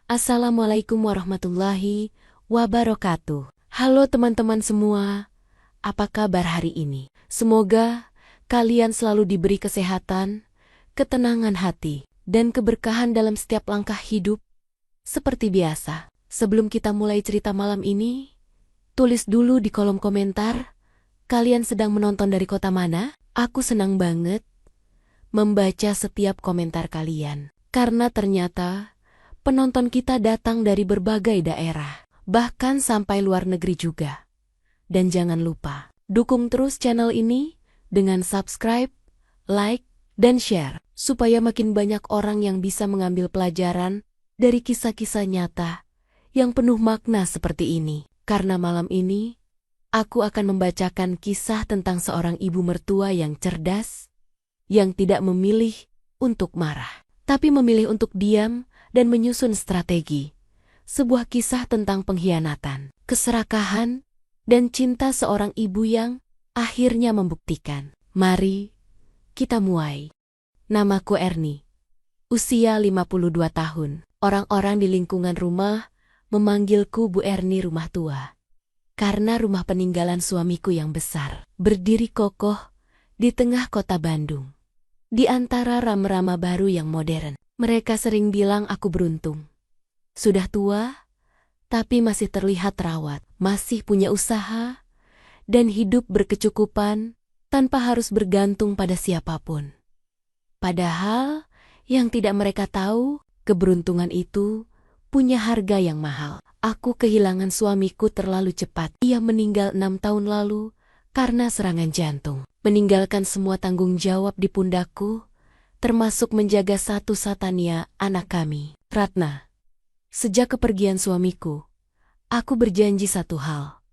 Assalamualaikum warahmatullahi wabarakatuh. Halo teman-teman semua, apa kabar hari ini? Semoga kalian selalu diberi kesehatan, ketenangan hati, dan keberkahan dalam setiap langkah hidup. Seperti biasa, sebelum kita mulai cerita malam ini, tulis dulu di kolom komentar, kalian sedang menonton dari kota mana? Aku senang banget membaca setiap komentar kalian, karena ternyata penonton kita datang dari berbagai daerah, bahkan sampai luar negeri juga. Dan jangan lupa, dukung terus channel ini dengan subscribe, like, dan share, supaya makin banyak orang yang bisa mengambil pelajaran dari kisah-kisah nyata yang penuh makna seperti ini. Karena malam ini, aku akan membacakan kisah tentang seorang ibu mertua yang cerdas, yang tidak memilih untuk marah, tapi memilih untuk diam dan menyusun strategi. Sebuah kisah tentang pengkhianatan, keserakahan, dan cinta seorang ibu yang akhirnya membuktikan. Mari kita mulai. Namaku Erni. Usia 52 tahun. Orang-orang di lingkungan rumah memanggilku Bu Erni rumah tua. Karena rumah peninggalan suamiku yang besar, berdiri kokoh di tengah kota Bandung. Di antara rama-rama baru yang modern. Mereka sering bilang aku beruntung. Sudah tua, tapi masih terlihat terawat, masih punya usaha, dan hidup berkecukupan tanpa harus bergantung pada siapapun. Padahal, yang tidak mereka tahu, keberuntungan itu punya harga yang mahal. Aku kehilangan suamiku terlalu cepat. Ia meninggal 6 tahun lalu karena serangan jantung. Meninggalkan semua tanggung jawab di pundakku, termasuk menjaga satu-satunya anak kami, Ratna. Sejak kepergian suamiku, aku berjanji satu hal.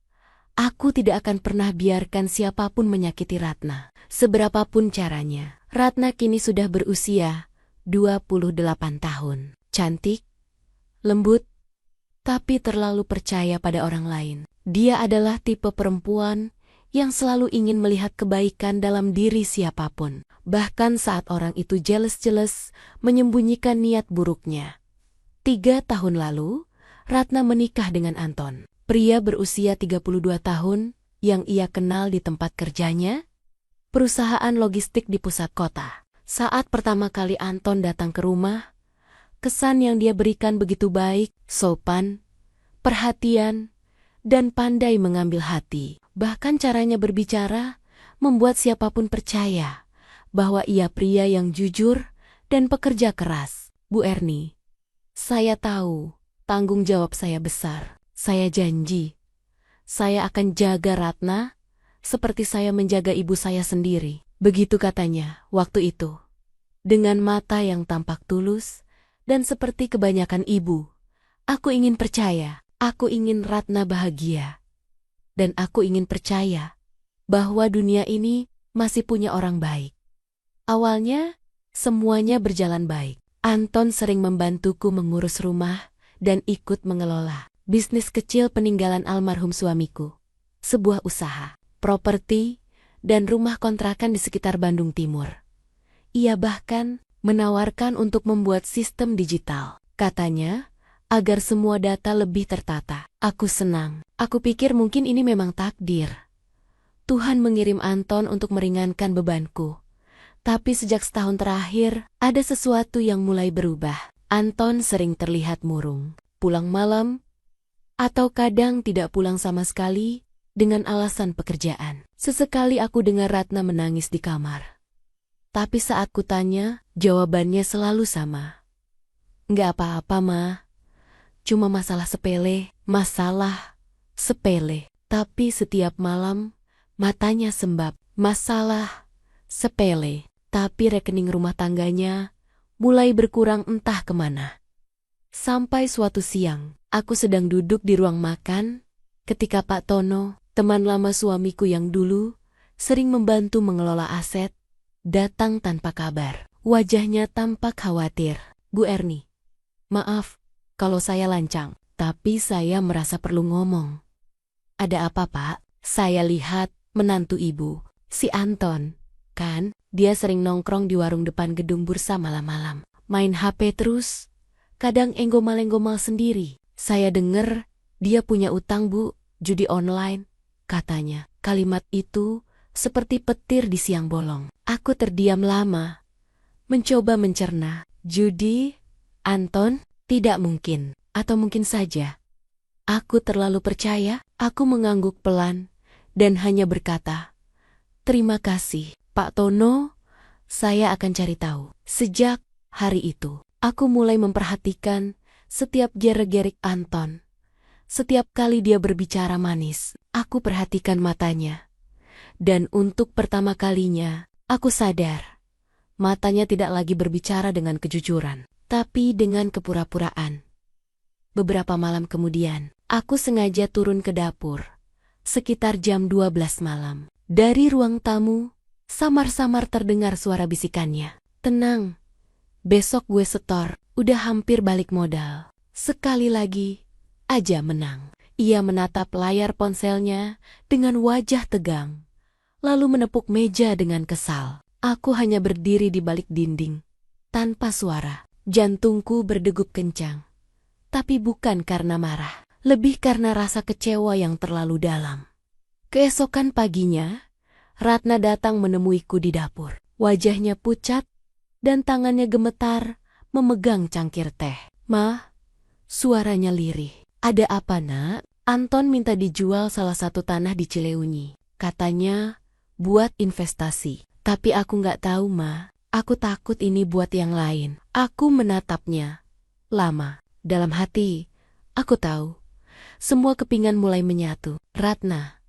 Aku tidak akan pernah biarkan siapapun menyakiti Ratna. Seberapapun caranya. Ratna kini sudah berusia 28 tahun. Cantik, lembut, tapi terlalu percaya pada orang lain. Dia adalah tipe perempuan yang selalu ingin melihat kebaikan dalam diri siapapun. Bahkan saat orang itu jealous menyembunyikan niat buruknya. 3 tahun lalu, Ratna menikah dengan Anton, pria berusia 32 tahun yang ia kenal di tempat kerjanya, perusahaan logistik di pusat kota. Saat pertama kali Anton datang ke rumah, kesan yang dia berikan begitu baik, sopan, perhatian, dan pandai mengambil hati. Bahkan caranya berbicara membuat siapapun percaya bahwa ia pria yang jujur dan pekerja keras. Bu Erni, saya tahu tanggung jawab saya besar. Saya janji, saya akan jaga Ratna seperti saya menjaga ibu saya sendiri. Begitu katanya waktu itu. Dengan mata yang tampak tulus dan seperti kebanyakan ibu, aku ingin percaya, aku ingin Ratna bahagia. Dan aku ingin percaya bahwa dunia ini masih punya orang baik. Awalnya, semuanya berjalan baik. Anton sering membantuku mengurus rumah dan ikut mengelola bisnis kecil peninggalan almarhum suamiku. Sebuah usaha, properti, dan rumah kontrakan di sekitar Bandung Timur. Ia bahkan menawarkan untuk membuat sistem digital. Katanya, agar semua data lebih tertata. Aku senang. Aku pikir mungkin ini memang takdir. Tuhan mengirim Anton untuk meringankan bebanku. Tapi sejak setahun terakhir, ada sesuatu yang mulai berubah. Anton sering terlihat murung, pulang malam, atau kadang tidak pulang sama sekali dengan alasan pekerjaan. Sesekali aku dengar Ratna menangis di kamar. Tapi saat kutanya, jawabannya selalu sama. Nggak apa-apa, Ma. Cuma masalah sepele, Tapi setiap malam, matanya sembab. Masalah sepele, tapi rekening rumah tangganya mulai berkurang entah kemana. Sampai suatu siang, aku sedang duduk di ruang makan, ketika Pak Tono, teman lama suamiku yang dulu sering membantu mengelola aset, datang tanpa kabar. Wajahnya tampak khawatir. Bu Erni, maaf kalau saya lancang, tapi saya merasa perlu ngomong. Ada apa, Pak? Saya lihat menantu ibu, si Anton. Kan, dia sering nongkrong di warung depan gedung bursa malam-malam. Main HP terus. kadang enggomel-enggomal sendiri. Saya dengar dia punya utang, Bu, judi online, katanya. Kalimat itu seperti petir di siang bolong. Aku terdiam lama, mencoba mencerna. Judi, Anton? Tidak mungkin. Atau mungkin saja aku terlalu percaya. Aku mengangguk pelan dan hanya berkata, "Terima kasih, Pak Tono. Saya akan cari tahu." Sejak hari itu, aku mulai memperhatikan setiap gerak-gerik Anton. Setiap kali dia berbicara manis, aku perhatikan matanya. Dan untuk pertama kalinya, aku sadar, matanya tidak lagi berbicara dengan kejujuran, tapi dengan kepura-puraan. Beberapa malam kemudian, aku sengaja turun ke dapur. Sekitar jam 12 malam. Dari ruang tamu, samar-samar terdengar suara bisikannya. "Tenang, besok gue setor, udah hampir balik modal. Sekali lagi aja menang." Ia menatap layar ponselnya dengan wajah tegang, lalu menepuk meja dengan kesal. Aku hanya berdiri di balik dinding, tanpa suara. Jantungku berdegup kencang. Tapi bukan karena marah, lebih karena rasa kecewa yang terlalu dalam. Keesokan paginya, Ratna datang menemuiku di dapur. Wajahnya pucat dan tangannya gemetar memegang cangkir teh. "Ma," suaranya lirih. "Ada apa, Nak?" "Anton minta dijual salah satu tanah di Cileunyi. Katanya buat investasi. Tapi aku nggak tahu, Ma. Aku takut ini buat yang lain." Aku menatapnya lama. Dalam hati, aku tahu. Semua kepingan mulai menyatu. "Ratna,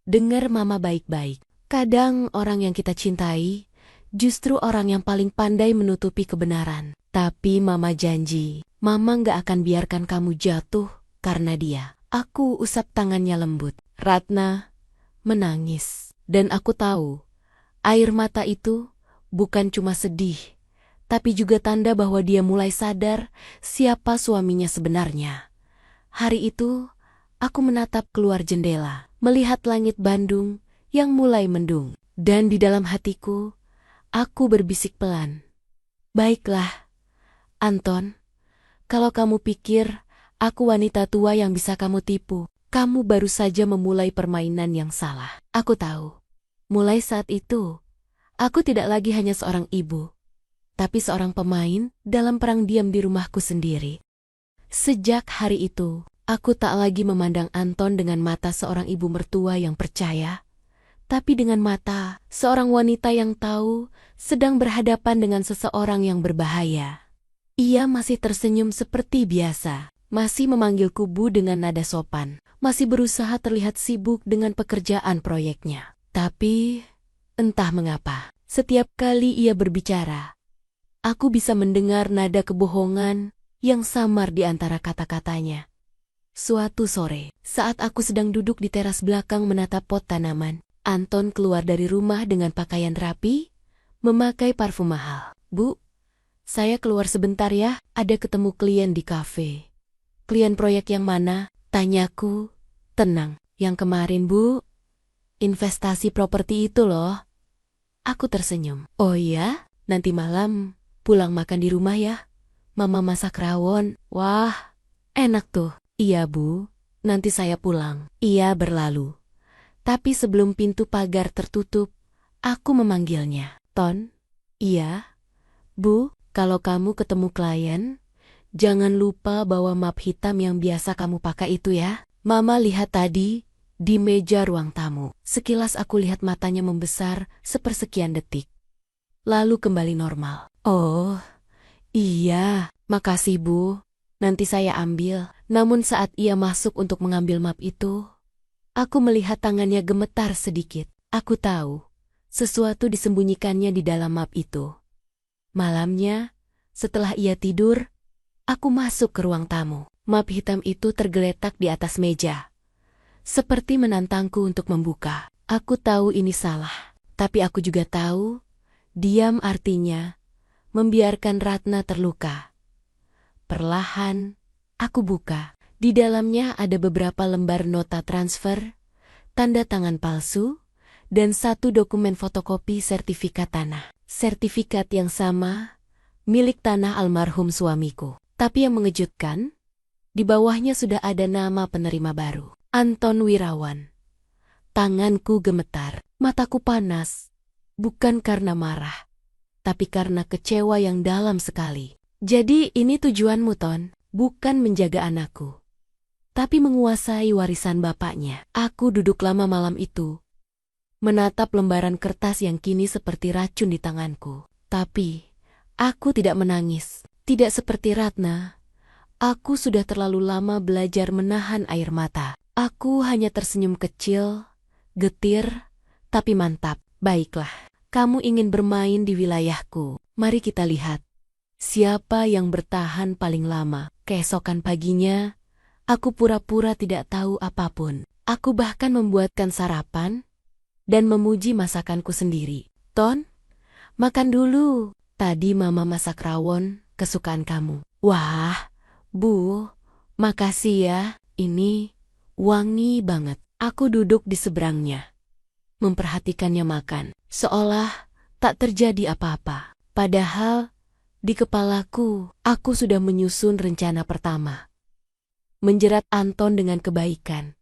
dengar Mama baik-baik. Kadang orang yang kita cintai justru orang yang paling pandai menutupi kebenaran. Tapi Mama janji, Mama nggak akan biarkan kamu jatuh karena dia." Aku usap tangannya lembut. Ratna menangis. Dan aku tahu, air mata itu bukan cuma sedih, tapi juga tanda bahwa dia mulai sadar siapa suaminya sebenarnya. Hari itu, aku menatap keluar jendela, melihat langit Bandung yang mulai mendung. Dan di dalam hatiku, aku berbisik pelan, "Baiklah, Anton, kalau kamu pikir aku wanita tua yang bisa kamu tipu, kamu baru saja memulai permainan yang salah." Aku tahu, mulai saat itu, aku tidak lagi hanya seorang ibu, tapi seorang pemain dalam perang diam di rumahku sendiri. Sejak hari itu, aku tak lagi memandang Anton dengan mata seorang ibu mertua yang percaya, tapi dengan mata seorang wanita yang tahu sedang berhadapan dengan seseorang yang berbahaya. Ia masih tersenyum seperti biasa, masih memanggilku Bu dengan nada sopan, masih berusaha terlihat sibuk dengan pekerjaan proyeknya. Tapi, entah mengapa, setiap kali ia berbicara, aku bisa mendengar nada kebohongan yang samar di antara kata-katanya. Suatu sore, saat aku sedang duduk di teras belakang menatap pot tanaman, Anton keluar dari rumah dengan pakaian rapi, memakai parfum mahal. "Bu, saya keluar sebentar ya, ada ketemu klien di kafe." "Klien proyek yang mana?" tanyaku. "Tenang, yang kemarin, Bu. Investasi properti itu loh." Aku tersenyum. "Oh iya, nanti malam pulang makan di rumah ya. Mama masak rawon." "Wah, enak tuh." "Iya, Bu, nanti saya pulang." Ia berlalu. Tapi sebelum pintu pagar tertutup, aku memanggilnya. "Ton?" "Iya, Bu, kalau kamu ketemu klien, jangan lupa bawa map hitam yang biasa kamu pakai itu ya." Mama lihat tadi di meja ruang tamu. Sekilas aku lihat matanya membesar sepersekian detik, lalu kembali normal. "Oh, iya, makasih Bu. Nanti saya ambil." Namun saat ia masuk untuk mengambil map itu, aku melihat tangannya gemetar sedikit. Aku tahu, sesuatu disembunyikannya di dalam map itu. Malamnya, setelah ia tidur, aku masuk ke ruang tamu. Map hitam itu tergeletak di atas meja, seperti menantangku untuk membuka. Aku tahu ini salah, tapi aku juga tahu, diam artinya membiarkan Ratna terluka. Perlahan, aku buka. Di dalamnya ada beberapa lembar nota transfer, tanda tangan palsu, dan satu dokumen fotokopi sertifikat tanah. Sertifikat yang sama, milik tanah almarhum suamiku. Tapi yang mengejutkan, di bawahnya sudah ada nama penerima baru. Anton Wirawan. Tanganku gemetar, mataku panas. Bukan karena marah, tapi karena kecewa yang dalam sekali. Jadi ini tujuanmu, Ton, bukan menjaga anakku, tapi menguasai warisan bapaknya. Aku duduk lama malam itu, menatap lembaran kertas yang kini seperti racun di tanganku. Tapi aku tidak menangis. Tidak seperti Ratna. Aku sudah terlalu lama belajar menahan air mata. Aku hanya tersenyum kecil, getir, tapi mantap. Baiklah, kamu ingin bermain di wilayahku. Mari kita lihat siapa yang bertahan paling lama. Keesokan paginya, aku pura-pura tidak tahu apapun. Aku bahkan membuatkan sarapan dan memuji masakanku sendiri. Ton, makan dulu. Tadi Mama masak rawon kesukaan kamu. Wah, Bu, makasih ya. Ini wangi banget. Aku duduk di seberangnya, memperhatikannya makan, seolah tak terjadi apa-apa. Padahal di kepalaku, aku sudah menyusun rencana pertama. Menjerat Anton dengan kebaikan.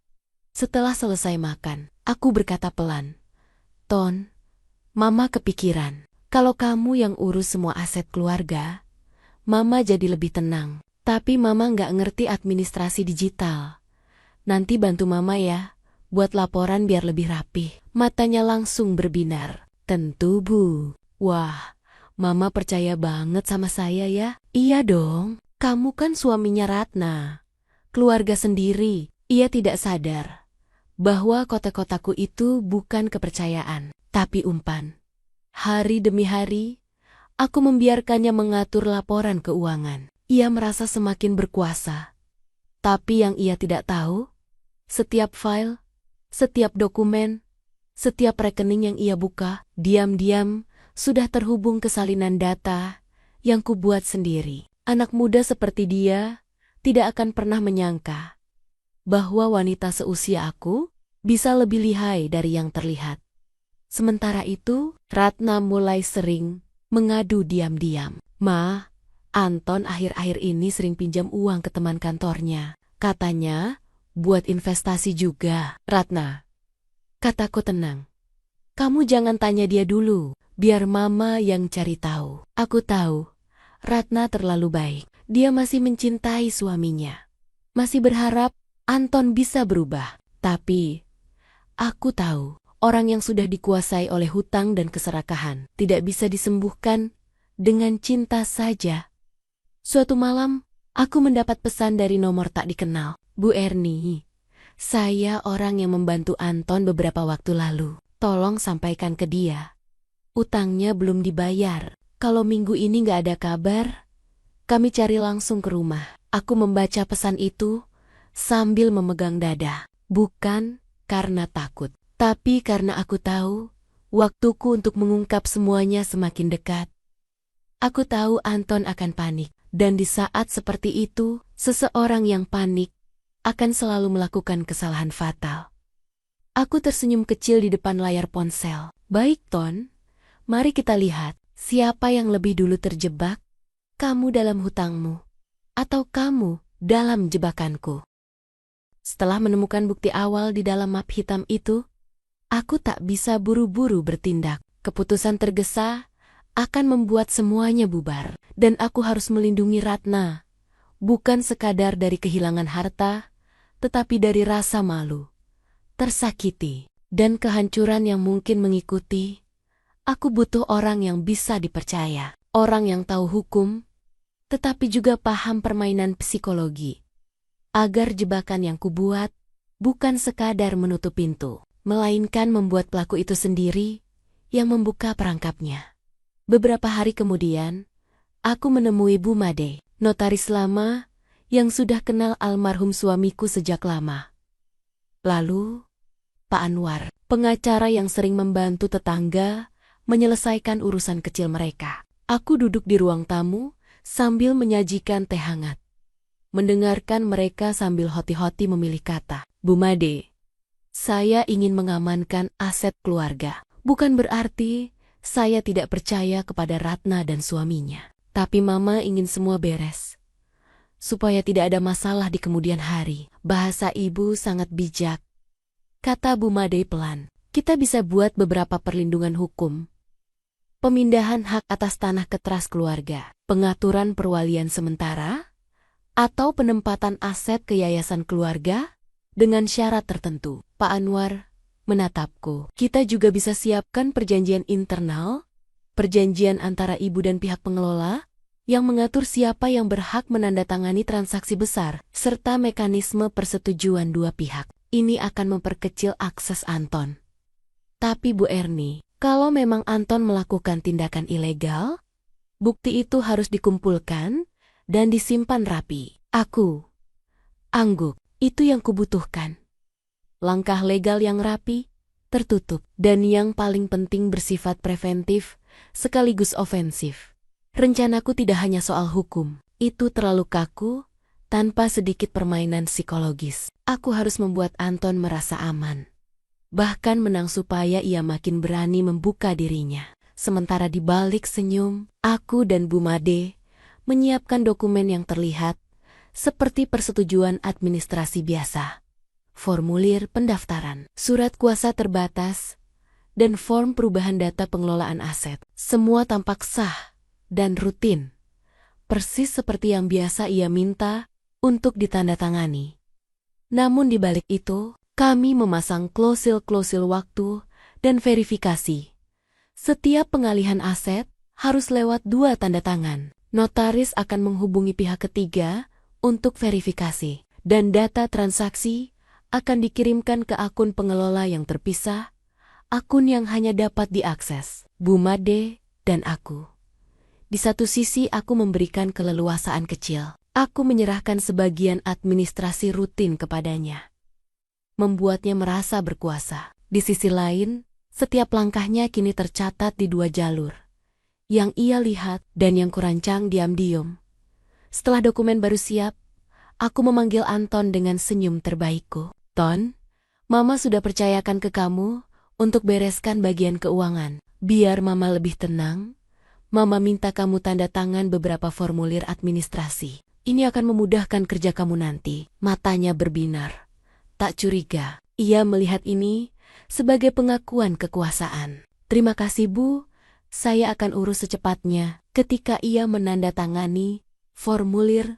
Setelah selesai makan, aku berkata pelan, Ton, Mama kepikiran. Kalau kamu yang urus semua aset keluarga, Mama jadi lebih tenang. Tapi Mama nggak ngerti administrasi digital. Nanti bantu Mama ya, buat laporan biar lebih rapih. Matanya langsung berbinar. Tentu, Bu. Wah, Mama percaya banget sama saya ya. Iya dong, kamu kan suaminya Ratna. Keluarga sendiri. Ia tidak sadar bahwa kotak-kotakku itu bukan kepercayaan, tapi umpan. Hari demi hari, aku membiarkannya mengatur laporan keuangan. Ia merasa semakin berkuasa. Tapi yang ia tidak tahu, setiap file, setiap dokumen, setiap rekening yang ia buka, diam-diam sudah terhubung ke salinan data yang kubuat sendiri. Anak muda seperti dia tidak akan pernah menyangka bahwa wanita seusia aku bisa lebih lihai dari yang terlihat. Sementara itu, Ratna mulai sering mengadu diam-diam. Ma, Anton akhir-akhir ini sering pinjam uang ke teman kantornya. Katanya, buat investasi juga. Ratna, kataku tenang. Kamu jangan tanya dia dulu, biar Mama yang cari tahu. Aku tahu, Ratna terlalu baik. Dia masih mencintai suaminya. Masih berharap Anton bisa berubah. Tapi, aku tahu, orang yang sudah dikuasai oleh hutang dan keserakahan tidak bisa disembuhkan dengan cinta saja. Suatu malam, aku mendapat pesan dari nomor tak dikenal. Bu Erni, saya orang yang membantu Anton beberapa waktu lalu. Tolong sampaikan ke dia. Utangnya belum dibayar. Kalau minggu ini nggak ada kabar, kami cari langsung ke rumah. Aku membaca pesan itu sambil memegang dada. Bukan karena takut, tapi karena aku tahu waktuku untuk mengungkap semuanya semakin dekat. Aku tahu Anton akan panik, dan di saat seperti itu, seseorang yang panik akan selalu melakukan kesalahan fatal. Aku tersenyum kecil di depan layar ponsel. Baik, Ton, mari kita lihat siapa yang lebih dulu terjebak, kamu dalam hutangmu, atau kamu dalam jebakanku. Setelah menemukan bukti awal di dalam map hitam itu, aku tak bisa buru-buru bertindak. Keputusan tergesa akan membuat semuanya bubar, dan aku harus melindungi Ratna. Bukan sekadar dari kehilangan harta, tetapi dari rasa malu, tersakiti, dan kehancuran yang mungkin mengikuti. Aku butuh orang yang bisa dipercaya, orang yang tahu hukum, tetapi juga paham permainan psikologi. Agar jebakan yang kubuat bukan sekadar menutup pintu, melainkan membuat pelaku itu sendiri yang membuka perangkapnya. Beberapa hari kemudian, aku menemui Bu Made, notaris lama yang sudah kenal almarhum suamiku sejak lama. Lalu, Pak Anwar, pengacara yang sering membantu tetangga menyelesaikan urusan kecil mereka. Aku duduk di ruang tamu sambil menyajikan teh hangat, mendengarkan mereka sambil hoti-hoti memilih kata. Bu Made, saya ingin mengamankan aset keluarga. Bukan berarti saya tidak percaya kepada Ratna dan suaminya. Tapi Mama ingin semua beres. supaya tidak ada masalah di kemudian hari. Bahasa ibu sangat bijak, kata Bu Made pelan. Kita bisa buat beberapa perlindungan hukum. Pemindahan hak atas tanah ke trust keluarga, pengaturan perwalian sementara, atau penempatan aset ke yayasan keluarga dengan syarat tertentu. Pak Anwar menatapku. Kita juga bisa siapkan perjanjian internal, perjanjian antara ibu dan pihak pengelola, yang mengatur siapa yang berhak menandatangani transaksi besar, serta mekanisme persetujuan dua pihak. Ini akan memperkecil akses Anton. Tapi Bu Erni, kalau memang Anton melakukan tindakan ilegal, bukti itu harus dikumpulkan dan disimpan rapi. Aku angguk, itu yang kubutuhkan. Langkah legal yang rapi, tertutup, dan yang paling penting bersifat preventif sekaligus ofensif. Rencanaku tidak hanya soal hukum, itu terlalu kaku, tanpa sedikit permainan psikologis. Aku harus membuat Anton merasa aman. Bahkan menang supaya ia makin berani membuka dirinya. Sementara di balik senyum, aku dan Bu Made menyiapkan dokumen yang terlihat seperti persetujuan administrasi biasa. Formulir pendaftaran, surat kuasa terbatas, dan form perubahan data pengelolaan aset. Semua tampak sah dan rutin, persis seperti yang biasa ia minta untuk ditandatangani. Namun di balik itu, kami memasang klausul-klausul waktu dan verifikasi. Setiap pengalihan aset harus lewat 2 tanda tangan. Notaris akan menghubungi pihak ketiga untuk verifikasi, dan data transaksi akan dikirimkan ke akun pengelola yang terpisah, akun yang hanya dapat diakses Bu Made dan aku. Di satu sisi aku memberikan keleluasaan kecil. Aku menyerahkan sebagian administrasi rutin kepadanya, membuatnya merasa berkuasa. Di sisi lain, setiap langkahnya kini tercatat di 2 jalur, yang ia lihat dan yang kurancang diam-diam. Setelah dokumen baru siap, aku memanggil Anton dengan senyum terbaikku. Ton, Mama sudah percayakan ke kamu untuk bereskan bagian keuangan. Biar Mama lebih tenang, Mama minta kamu tanda tangan beberapa formulir administrasi. Ini akan memudahkan kerja kamu nanti. Matanya berbinar. Tak curiga, ia melihat ini sebagai pengakuan kekuasaan. Terima kasih Bu, saya akan urus secepatnya. Ketika ia menandatangani formulir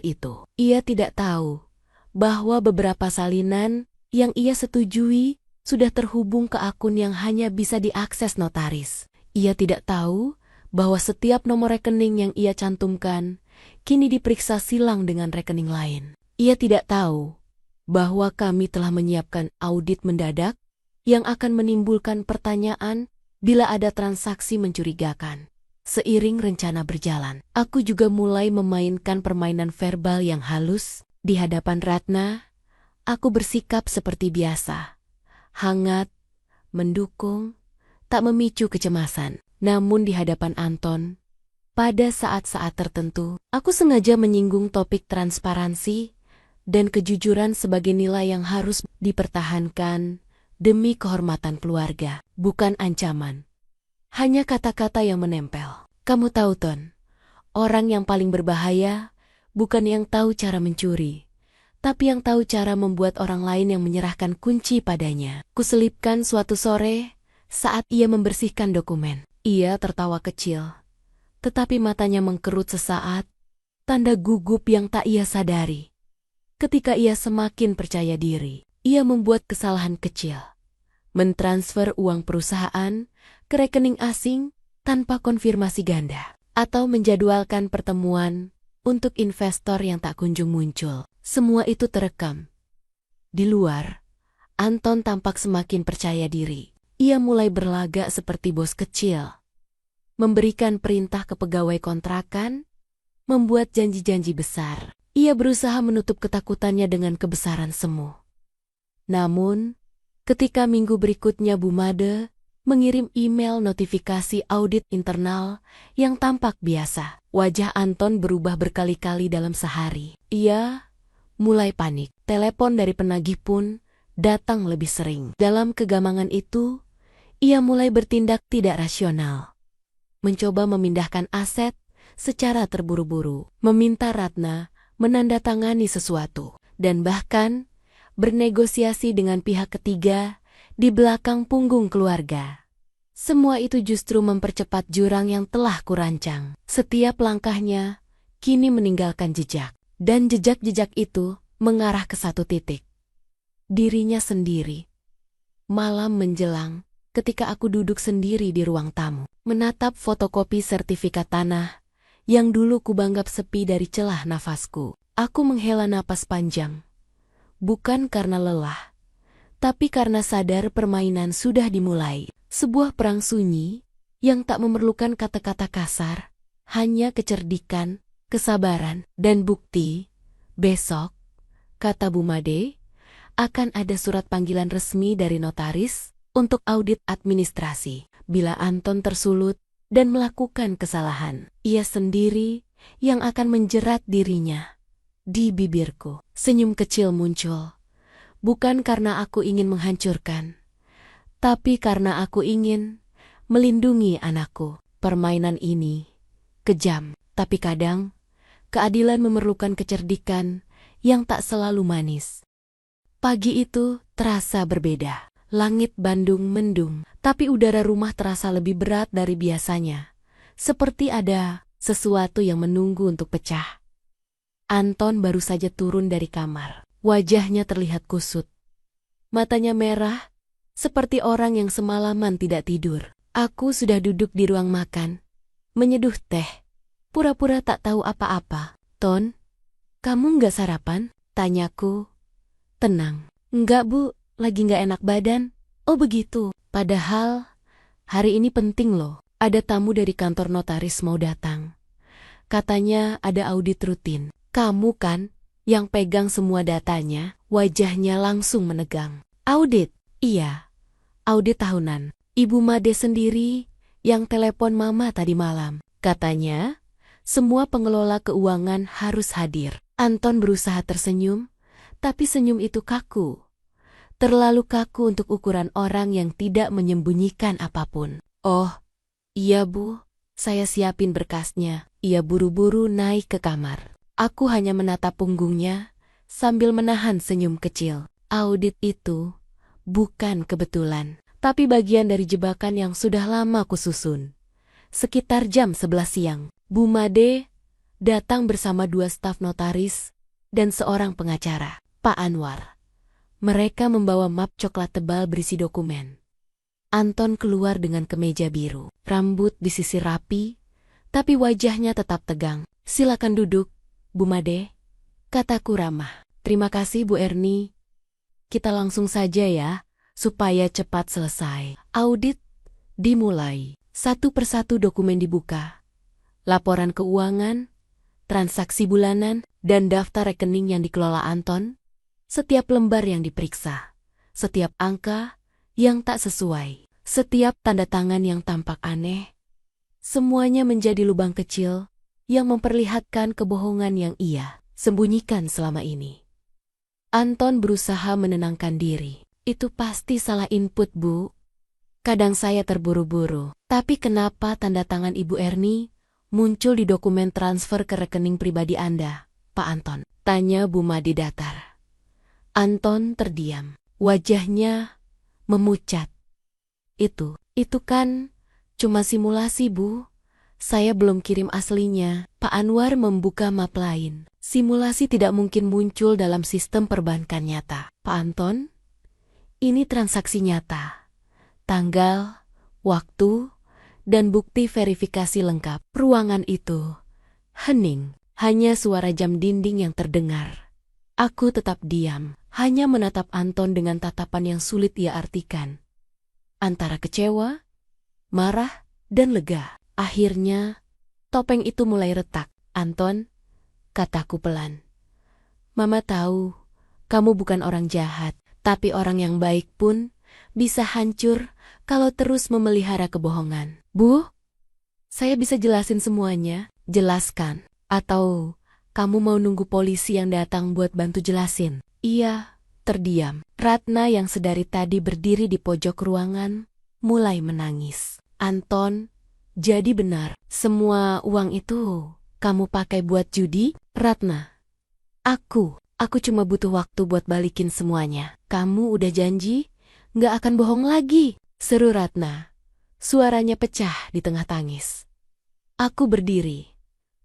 itu, ia tidak tahu bahwa beberapa salinan yang ia setujui sudah terhubung ke akun yang hanya bisa diakses notaris. Ia tidak tahu bahwa setiap nomor rekening yang ia cantumkan kini diperiksa silang dengan rekening lain. Ia tidak tahu bahwa kami telah menyiapkan audit mendadak yang akan menimbulkan pertanyaan bila ada transaksi mencurigakan. Seiring rencana berjalan, aku juga mulai memainkan permainan verbal yang halus. Di hadapan Ratna, aku bersikap seperti biasa, hangat, mendukung, tak memicu kecemasan. Namun di hadapan Anton, pada saat-saat tertentu, aku sengaja menyinggung topik transparansi dan kejujuran sebagai nilai yang harus dipertahankan demi kehormatan keluarga, bukan ancaman. Hanya kata-kata yang menempel. Kamu tahu, Ton, orang yang paling berbahaya bukan yang tahu cara mencuri, tapi yang tahu cara membuat orang lain yang menyerahkan kunci padanya. Kuselipkan suatu sore saat ia membersihkan dokumen. Ia tertawa kecil, tetapi matanya mengkerut sesaat, tanda gugup yang tak ia sadari. Ketika ia semakin percaya diri, ia membuat kesalahan kecil, mentransfer uang perusahaan ke rekening asing tanpa konfirmasi ganda, atau menjadwalkan pertemuan untuk investor yang tak kunjung muncul. Semua itu terekam. Di luar, Anton tampak semakin percaya diri. Ia mulai berlagak seperti bos kecil, memberikan perintah ke pegawai kontrakan, membuat janji-janji besar. Ia berusaha menutup ketakutannya dengan kebesaran semu. Namun, ketika minggu berikutnya Bu Made mengirim email notifikasi audit internal yang tampak biasa, wajah Anton berubah berkali-kali dalam sehari. Ia mulai panik. Telepon dari penagih pun datang lebih sering. Dalam kegamangan itu, ia mulai bertindak tidak rasional. Mencoba memindahkan aset secara terburu-buru, meminta Ratna menandatangani sesuatu, dan bahkan bernegosiasi dengan pihak ketiga di belakang punggung keluarga. Semua itu justru mempercepat jurang yang telah kurancang. Setiap langkahnya kini meninggalkan jejak, dan jejak-jejak itu mengarah ke satu titik. Dirinya sendiri. Malam menjelang, ketika aku duduk sendiri di ruang tamu, menatap fotokopi sertifikat tanah yang dulu kubanggap sepi dari celah nafasku, aku menghela napas panjang. Bukan karena lelah, tapi karena sadar permainan sudah dimulai. Sebuah perang sunyi yang tak memerlukan kata-kata kasar, hanya kecerdikan, kesabaran, dan bukti. Besok, kata Bu Made, akan ada surat panggilan resmi dari notaris untuk audit administrasi. Bila Anton tersulut dan melakukan kesalahan, ia sendiri yang akan menjerat dirinya. Di bibirku, senyum kecil muncul. Bukan karena aku ingin menghancurkan, tapi karena aku ingin melindungi anakku. Permainan ini kejam, tapi kadang keadilan memerlukan kecerdikan yang tak selalu manis. Pagi itu terasa berbeda. Langit Bandung mendung, tapi udara rumah terasa lebih berat dari biasanya. Seperti ada sesuatu yang menunggu untuk pecah. Anton baru saja turun dari kamar. Wajahnya terlihat kusut. Matanya merah, seperti orang yang semalaman tidak tidur. Aku sudah duduk di ruang makan, menyeduh teh, pura-pura tak tahu apa-apa. Ton, kamu nggak sarapan? Tanyaku. Tenang. Enggak Bu, lagi nggak enak badan. Oh begitu. Padahal, hari ini penting loh. Ada tamu dari kantor notaris mau datang. Katanya ada audit rutin. Kamu kan yang pegang semua datanya? Wajahnya langsung menegang. Audit? Iya. Audit tahunan. Ibu Made sendiri yang telepon Mama tadi malam. Katanya, semua pengelola keuangan harus hadir. Anton berusaha tersenyum, tapi senyum itu kaku. Terlalu kaku untuk ukuran orang yang tidak menyembunyikan apapun. Oh, iya Bu, saya siapin berkasnya. Ia buru-buru naik ke kamar. Aku hanya menatap punggungnya sambil menahan senyum kecil. Audit itu bukan kebetulan, tapi bagian dari jebakan yang sudah lama kususun. Sekitar jam 11 siang, Bu Made datang bersama 2 staf notaris dan seorang pengacara, Pak Anwar. Mereka membawa map coklat tebal berisi dokumen. Anton keluar dengan kemeja biru, rambut disisir rapi, tapi wajahnya tetap tegang. Silakan duduk, Bu Made, kataku ramah. Terima kasih Bu Erni. Kita langsung saja ya, supaya cepat selesai. Audit dimulai. Satu persatu dokumen dibuka. Laporan keuangan, transaksi bulanan, dan daftar rekening yang dikelola Anton. Setiap lembar yang diperiksa. Setiap angka yang tak sesuai. Setiap tanda tangan yang tampak aneh. Semuanya menjadi lubang kecil yang memperlihatkan kebohongan yang ia sembunyikan selama ini. Anton berusaha menenangkan diri. Itu pasti salah input, Bu. Kadang saya terburu-buru. Tapi kenapa tanda tangan Ibu Erni muncul di dokumen transfer ke rekening pribadi Anda, Pak Anton? Tanya Bu Made datar. Anton terdiam. Wajahnya memucat. Itu kan cuma simulasi, Bu. Saya belum kirim aslinya. Pak Anwar membuka map lain. Simulasi tidak mungkin muncul dalam sistem perbankan nyata. Pak Anton, ini transaksi nyata. Tanggal, waktu, dan bukti verifikasi lengkap. Ruangan itu hening. Hanya suara jam dinding yang terdengar. Aku tetap diam, hanya menatap Anton dengan tatapan yang sulit ia artikan. Antara kecewa, marah, dan lega. Akhirnya, topeng itu mulai retak. Anton, kataku pelan. Mama tahu, kamu bukan orang jahat, tapi orang yang baik pun bisa hancur kalau terus memelihara kebohongan. Bu, saya bisa jelasin semuanya. Jelaskan. Atau kamu mau nunggu polisi yang datang buat bantu jelasin? Iya, terdiam. Ratna yang sedari tadi berdiri di pojok ruangan mulai menangis. Anton, jadi benar, semua uang itu kamu pakai buat judi? Ratna, Aku cuma butuh waktu buat balikin semuanya. Kamu udah janji nggak akan bohong lagi, seru Ratna. Suaranya pecah di tengah tangis. Aku berdiri,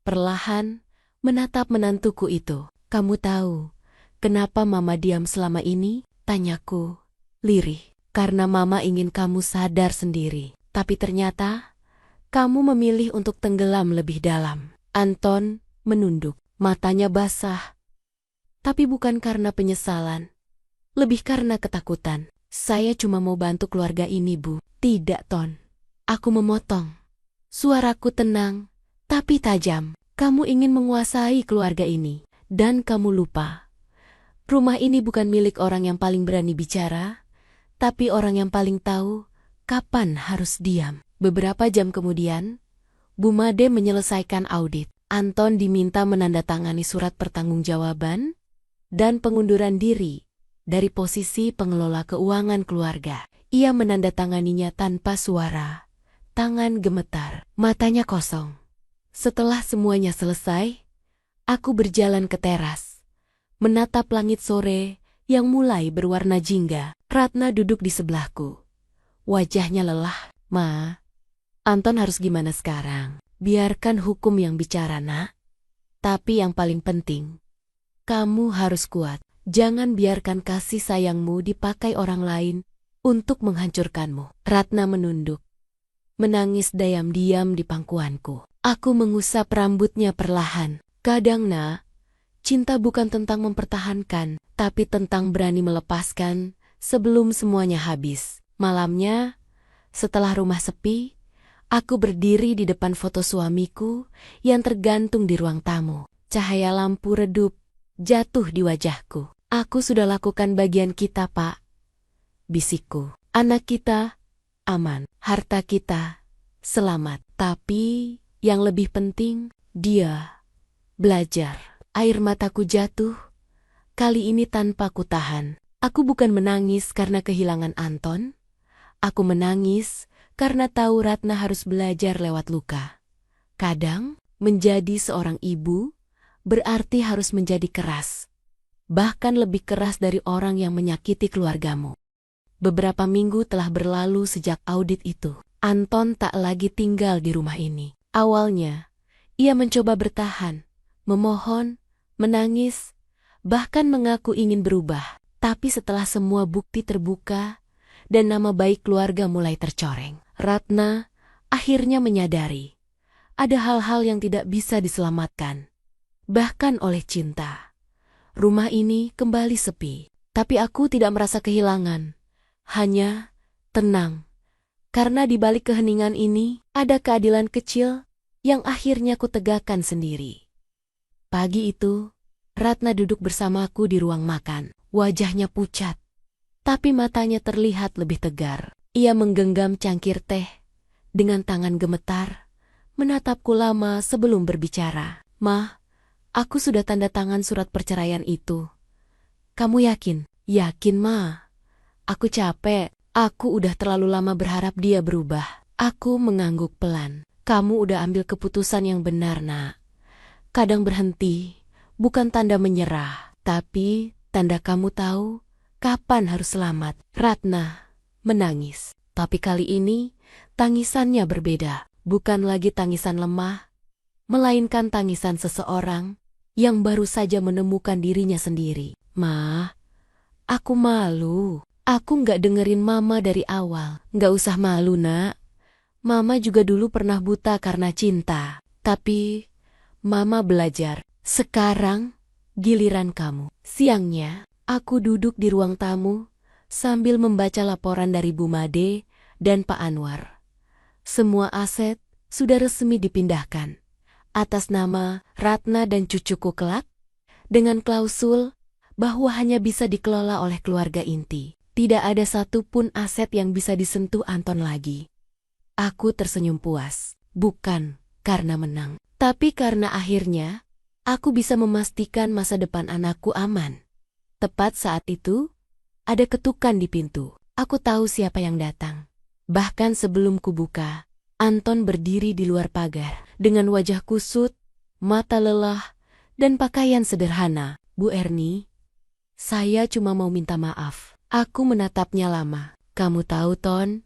perlahan menatap menantuku itu. Kamu tahu kenapa Mama diam selama ini? Tanyaku, lirih. Karena Mama ingin kamu sadar sendiri. Tapi ternyata kamu memilih untuk tenggelam lebih dalam. Anton menunduk, matanya basah. Tapi bukan karena penyesalan, lebih karena ketakutan. Saya cuma mau bantu keluarga ini, Bu. Tidak, Ton. Aku memotong. Suaraku tenang, tapi tajam. Kamu ingin menguasai keluarga ini, dan kamu lupa. Rumah ini bukan milik orang yang paling berani bicara, tapi orang yang paling tahu kapan harus diam. Beberapa jam kemudian, Bu Made menyelesaikan audit. Anton diminta menandatangani surat pertanggungjawaban dan pengunduran diri dari posisi pengelola keuangan keluarga. Ia menandatanganinya tanpa suara, tangan gemetar, matanya kosong. Setelah semuanya selesai, aku berjalan ke teras, menatap langit sore yang mulai berwarna jingga. Ratna duduk di sebelahku. Wajahnya lelah. Ma, Anton harus gimana sekarang? Biarkan hukum yang bicara, Nak. Tapi yang paling penting, kamu harus kuat. Jangan biarkan kasih sayangmu dipakai orang lain untuk menghancurkanmu. Ratna menunduk, menangis diam-diam di pangkuanku. Aku mengusap rambutnya perlahan. Kadang, Nak, cinta bukan tentang mempertahankan, tapi tentang berani melepaskan sebelum semuanya habis. Malamnya, setelah rumah sepi, aku berdiri di depan foto suamiku yang tergantung di ruang tamu. Cahaya lampu redup jatuh di wajahku. Aku sudah lakukan bagian kita, Pak. Bisikku. Anak kita aman. Harta kita selamat. Tapi yang lebih penting, dia belajar. Air mataku jatuh. Kali ini tanpa kutahan. Aku bukan menangis karena kehilangan Anton. Aku menangis karena tahu Ratna harus belajar lewat luka. Kadang, menjadi seorang ibu berarti harus menjadi keras. Bahkan lebih keras dari orang yang menyakiti keluargamu. Beberapa minggu telah berlalu sejak audit itu. Anton tak lagi tinggal di rumah ini. Awalnya, ia mencoba bertahan, memohon, menangis, bahkan mengaku ingin berubah. Tapi setelah semua bukti terbuka dan nama baik keluarga mulai tercoreng, Ratna akhirnya menyadari ada hal-hal yang tidak bisa diselamatkan. Bahkan oleh cinta. Rumah ini kembali sepi. Tapi aku tidak merasa kehilangan. Hanya tenang. Karena di balik keheningan ini, ada keadilan kecil yang akhirnya kutegakkan sendiri. Pagi itu, Ratna duduk bersamaku di ruang makan. Wajahnya pucat. Tapi matanya terlihat lebih tegar. Ia menggenggam cangkir teh. Dengan tangan gemetar, menatapku lama sebelum berbicara. Ma, aku sudah tanda tangan surat perceraian itu. Kamu yakin? Yakin, Ma. Aku capek. Aku udah terlalu lama berharap dia berubah. Aku mengangguk pelan. Kamu udah ambil keputusan yang benar, Nak. Kadang berhenti, bukan tanda menyerah, tapi tanda kamu tahu kapan harus selamat. Ratna menangis. Tapi kali ini, tangisannya berbeda. Bukan lagi tangisan lemah, melainkan tangisan seseorang yang baru saja menemukan dirinya sendiri. Ma, aku malu. Aku nggak dengerin Mama dari awal. Nggak usah malu, Nak. Mama juga dulu pernah buta karena cinta. Tapi, Mama belajar. Sekarang, giliran kamu. Siangnya, aku duduk di ruang tamu sambil membaca laporan dari Bu Made dan Pak Anwar. Semua aset sudah resmi dipindahkan atas nama Ratna dan cucuku kelak, dengan klausul bahwa hanya bisa dikelola oleh keluarga inti. Tidak ada satupun aset yang bisa disentuh Anton lagi. Aku tersenyum puas, bukan karena menang, tapi karena akhirnya aku bisa memastikan masa depan anakku aman. Tepat saat itu, ada ketukan di pintu. Aku tahu siapa yang datang. Bahkan sebelum kubuka, Anton berdiri di luar pagar dengan wajah kusut, mata lelah, dan pakaian sederhana. Bu Erni, saya cuma mau minta maaf. Aku menatapnya lama. Kamu tahu, Ton,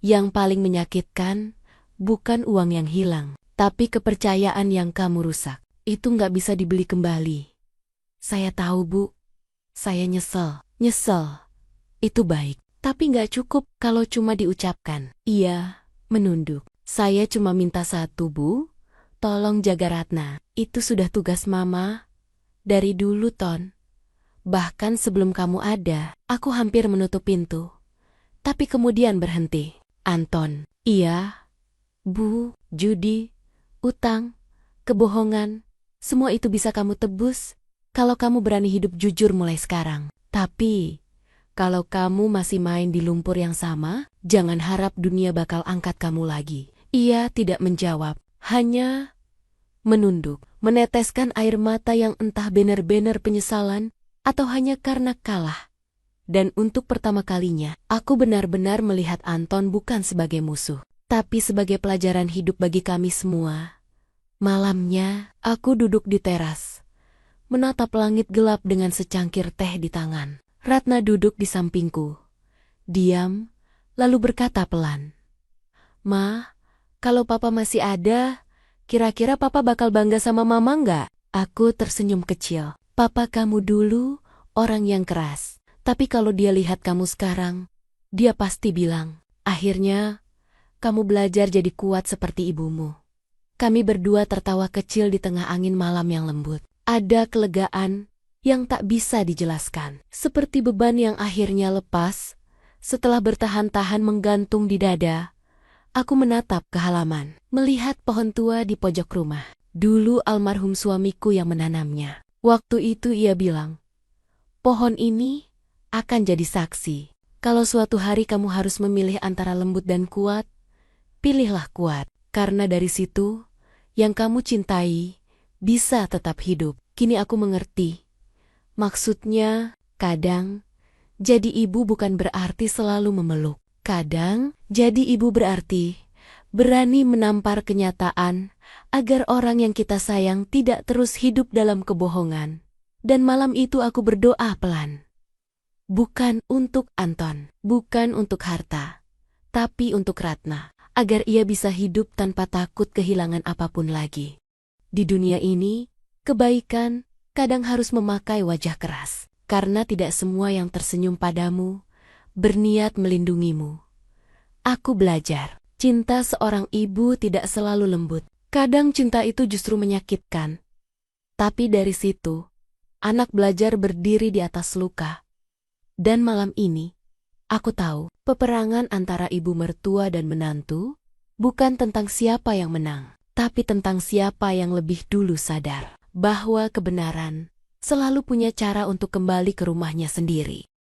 yang paling menyakitkan bukan uang yang hilang, tapi kepercayaan yang kamu rusak. Itu nggak bisa dibeli kembali. Saya tahu, Bu. Saya nyesel. Nyesel. Itu baik. Tapi nggak cukup kalau cuma diucapkan. Iya, menunduk. Saya cuma minta satu, Bu. Tolong jaga Ratna. Itu sudah tugas Mama. Dari dulu, Ton. Bahkan sebelum kamu ada, aku hampir menutup pintu. Tapi kemudian berhenti. Anton. Iya, Bu, judi, utang, kebohongan. Semua itu bisa kamu tebus kalau kamu berani hidup jujur mulai sekarang. Tapi, kalau kamu masih main di lumpur yang sama, jangan harap dunia bakal angkat kamu lagi. Ia tidak menjawab, hanya menunduk, meneteskan air mata yang entah benar-benar penyesalan atau hanya karena kalah. Dan untuk pertama kalinya, aku benar-benar melihat Anton bukan sebagai musuh, tapi sebagai pelajaran hidup bagi kami semua. Malamnya, aku duduk di teras, menatap langit gelap dengan secangkir teh di tangan. Ratna duduk di sampingku, diam, lalu berkata pelan, "Ma, kalau Papa masih ada, kira-kira Papa bakal bangga sama Mama nggak?" Aku tersenyum kecil. Papa kamu dulu orang yang keras, tapi kalau dia lihat kamu sekarang, dia pasti bilang, "Akhirnya, kamu belajar jadi kuat seperti ibumu." Kami berdua tertawa kecil di tengah angin malam yang lembut. Ada kelegaan yang tak bisa dijelaskan, seperti beban yang akhirnya lepas. Setelah bertahan-tahan menggantung di dada, aku menatap ke halaman, melihat pohon tua di pojok rumah. Dulu almarhum suamiku yang menanamnya. Waktu itu ia bilang, "Pohon ini akan jadi saksi. Kalau suatu hari kamu harus memilih antara lembut dan kuat, pilihlah kuat. Karena dari situ, yang kamu cintai bisa tetap hidup." Kini aku mengerti. Maksudnya, kadang jadi ibu bukan berarti selalu memeluk. Kadang jadi ibu berarti berani menampar kenyataan agar orang yang kita sayang tidak terus hidup dalam kebohongan. Dan malam itu aku berdoa pelan. Bukan untuk Anton, bukan untuk harta, tapi untuk Ratna, agar ia bisa hidup tanpa takut kehilangan apapun lagi. Di dunia ini, kebaikan kadang harus memakai wajah keras, karena tidak semua yang tersenyum padamu berniat melindungimu. Aku belajar, cinta seorang ibu tidak selalu lembut. Kadang cinta itu justru menyakitkan. Tapi dari situ, anak belajar berdiri di atas luka. Dan malam ini, aku tahu, peperangan antara ibu mertua dan menantu bukan tentang siapa yang menang, tapi tentang siapa yang lebih dulu sadar bahwa kebenaran selalu punya cara untuk kembali ke rumahnya sendiri.